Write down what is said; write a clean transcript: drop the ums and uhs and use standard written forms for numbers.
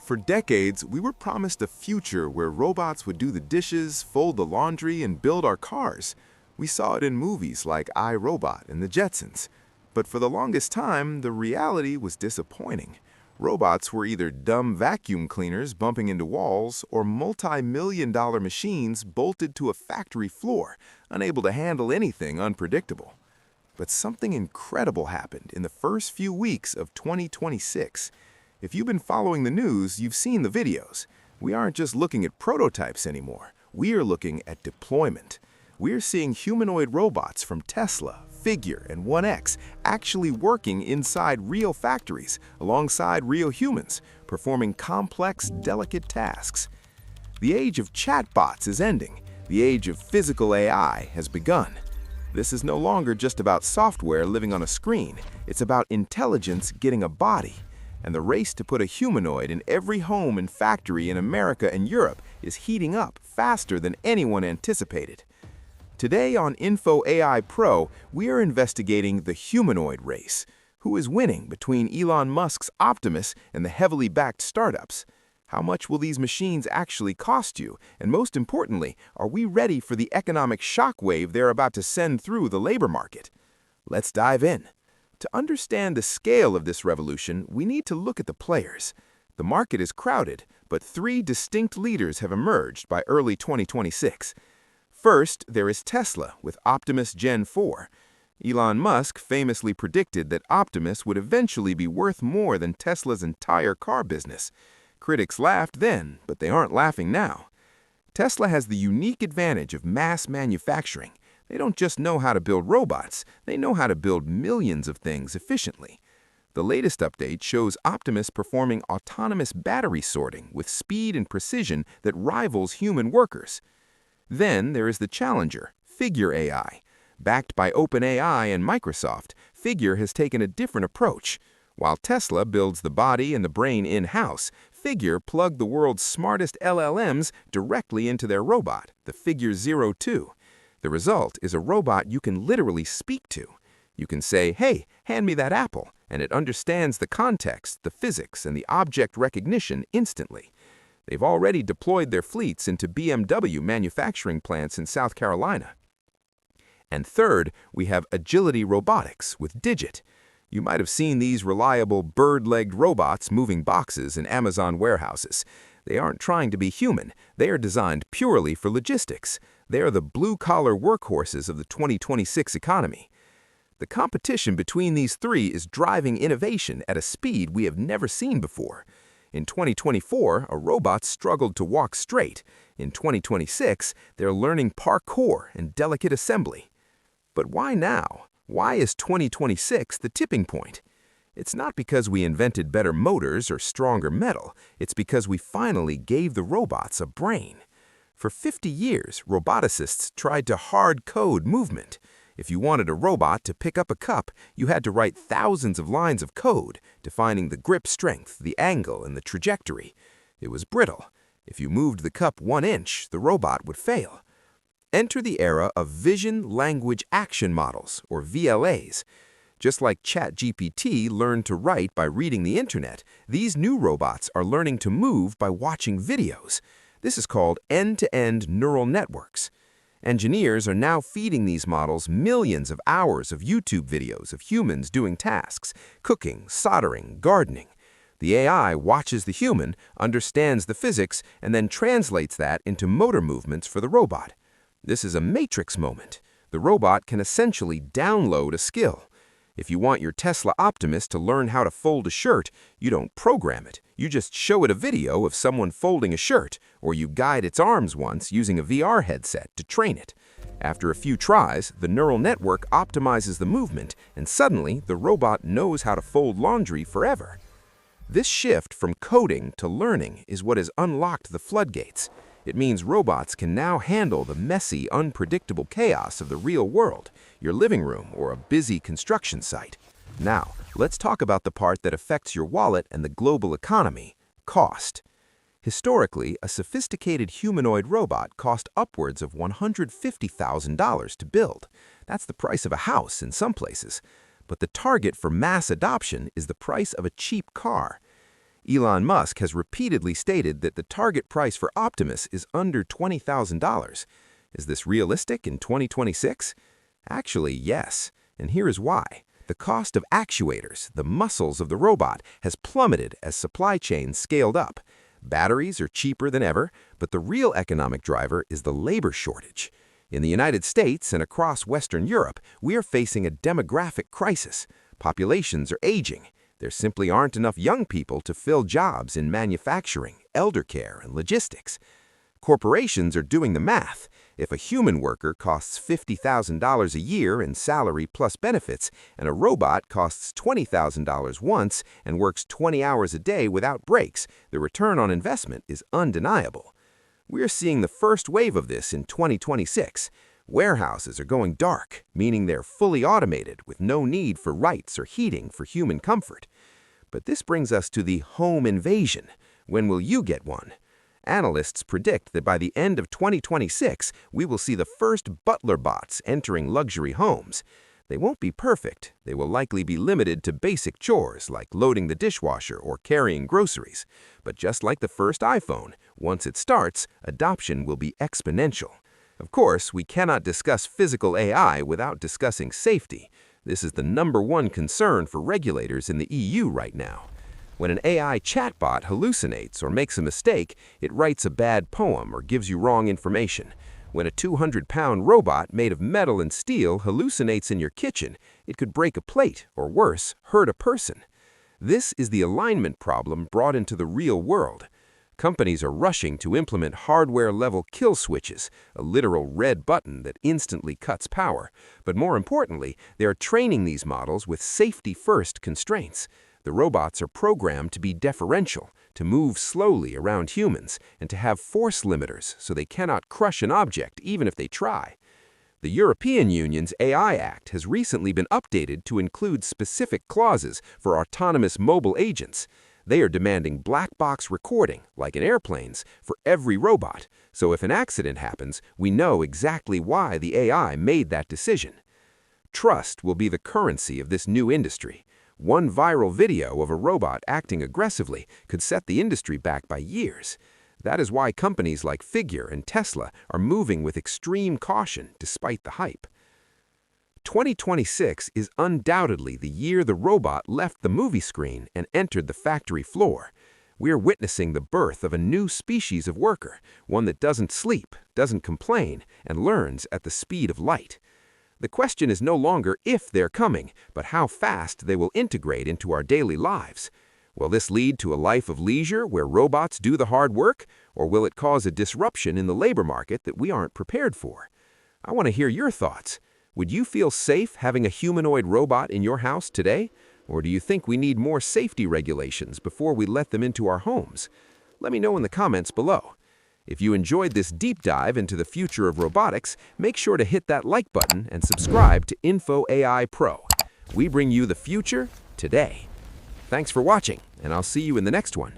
For decades, we were promised a future where robots would do the dishes, fold the laundry, and build our cars. We saw it in movies like I, Robot and The Jetsons. But for the longest time, the reality was disappointing. Robots were either dumb vacuum cleaners bumping into walls or multi-million-dollar machines bolted to a factory floor, unable to handle anything unpredictable. But something incredible happened in the first few weeks of 2026. If you've been following the news, you've seen the videos. We aren't just looking at prototypes anymore. We are looking at deployment. We're seeing humanoid robots from Tesla, Figure, and 1X actually working inside real factories alongside real humans, performing complex, delicate tasks. The age of chatbots is ending. The age of physical AI has begun. This is no longer just about software living on a screen. It's about intelligence getting a body. And the race to put a humanoid in every home and factory in America and Europe is heating up faster than anyone anticipated. Today on Info AI Pro, we are investigating the humanoid race. Who is winning between Elon Musk's Optimus and the heavily backed startups? How much will these machines actually cost you? And most importantly, are we ready for the economic shockwave they're about to send through the labor market? Let's dive in. To understand the scale of this revolution, we need to look at the players. The market is crowded, but three distinct leaders have emerged by early 2026. First, there is Tesla with Optimus Gen 4. Elon Musk famously predicted that Optimus would eventually be worth more than Tesla's entire car business. Critics laughed then, but they aren't laughing now. Tesla has the unique advantage of mass manufacturing. They don't just know how to build robots, they know how to build millions of things efficiently. The latest update shows Optimus performing autonomous battery sorting with speed and precision that rivals human workers. Then there is the challenger, Figure AI. Backed by OpenAI and Microsoft, Figure has taken a different approach. While Tesla builds the body and the brain in-house, Figure plugged the world's smartest LLMs directly into their robot, the Figure 02. The result is a robot you can literally speak to. You can say, "Hey, hand me that apple," and it understands the context, the physics, and the object recognition instantly. They've already deployed their fleets into BMW manufacturing plants in South Carolina. And third, we have Agility Robotics with Digit. You might have seen these reliable bird-legged robots moving boxes in Amazon warehouses. They aren't trying to be human. They are designed purely for logistics. They are the blue-collar workhorses of the 2026 economy. The competition between these three is driving innovation at a speed we have never seen before. In 2024, a robot struggled to walk straight. In 2026, they're learning parkour and delicate assembly. But why now? Why is 2026 the tipping point? It's not because we invented better motors or stronger metal. It's because we finally gave the robots a brain. For 50 years, roboticists tried to hard-code movement. If you wanted a robot to pick up a cup, you had to write thousands of lines of code, defining the grip strength, the angle, and the trajectory. It was brittle. If you moved the cup 1 inch, the robot would fail. Enter the era of Vision Language Action Models, or VLAs. Just like ChatGPT learned to write by reading the internet, these new robots are learning to move by watching videos. This is called end-to-end neural networks. Engineers are now feeding these models millions of hours of YouTube videos of humans doing tasks, cooking, soldering, gardening. The AI watches the human, understands the physics, and then translates that into motor movements for the robot. This is a matrix moment. The robot can essentially download a skill. If you want your Tesla Optimus to learn how to fold a shirt, you don't program it. You just show it a video of someone folding a shirt, or you guide its arms once using a VR headset to train it. After a few tries, the neural network optimizes the movement, and suddenly the robot knows how to fold laundry forever. This shift from coding to learning is what has unlocked the floodgates. It means robots can now handle the messy, unpredictable chaos of the real world, your living room, or a busy construction site. Now, let's talk about the part that affects your wallet and the global economy: cost. Historically, a sophisticated humanoid robot cost upwards of $150,000 to build. That's the price of a house in some places. But the target for mass adoption is the price of a cheap car. Elon Musk has repeatedly stated that the target price for Optimus is under $20,000. Is this realistic in 2026? Actually, yes, and here is why. The cost of actuators, the muscles of the robot, has plummeted as supply chains scaled up. Batteries are cheaper than ever, but the real economic driver is the labor shortage. In the United States and across Western Europe, we are facing a demographic crisis. Populations are aging. There simply aren't enough young people to fill jobs in manufacturing, elder care, and logistics. Corporations are doing the math. If a human worker costs $50,000 a year in salary plus benefits, and a robot costs $20,000 once and works 20 hours a day without breaks, the return on investment is undeniable. We're seeing the first wave of this in 2026. Warehouses are going dark, meaning they're fully automated with no need for lights or heating for human comfort. But this brings us to the home invasion. When will you get one? Analysts predict that by the end of 2026, we will see the first butler bots entering luxury homes. They won't be perfect. They will likely be limited to basic chores like loading the dishwasher or carrying groceries. But just like the first iPhone, once it starts, adoption will be exponential. Of course, we cannot discuss physical AI without discussing safety. This is the #1 concern for regulators in the EU right now. When an AI chatbot hallucinates or makes a mistake, it writes a bad poem or gives you wrong information. When a 200-pound robot made of metal and steel hallucinates in your kitchen, it could break a plate or worse, hurt a person. This is the alignment problem brought into the real world. Companies are rushing to implement hardware-level kill switches, a literal red button that instantly cuts power. But more importantly, they are training these models with safety-first constraints. The robots are programmed to be deferential, to move slowly around humans, and to have force limiters so they cannot crush an object even if they try. The European Union's AI Act has recently been updated to include specific clauses for autonomous mobile agents. They are demanding black box recording, like in airplanes, for every robot, so if an accident happens, we know exactly why the AI made that decision. Trust will be the currency of this new industry. One viral video of a robot acting aggressively could set the industry back by years. That is why companies like Figure and Tesla are moving with extreme caution despite the hype. 2026 is undoubtedly the year the robot left the movie screen and entered the factory floor. We are witnessing the birth of a new species of worker, one that doesn't sleep, doesn't complain, and learns at the speed of light. The question is no longer if they're coming, but how fast they will integrate into our daily lives. Will this lead to a life of leisure where robots do the hard work, or will it cause a disruption in the labor market that we aren't prepared for? I want to hear your thoughts. Would you feel safe having a humanoid robot in your house today? Or do you think we need more safety regulations before we let them into our homes? Let me know in the comments below. If you enjoyed this deep dive into the future of robotics, make sure to hit that like button and subscribe to Info AI Pro. We bring you the future today. Thanks for watching, and I'll see you in the next one.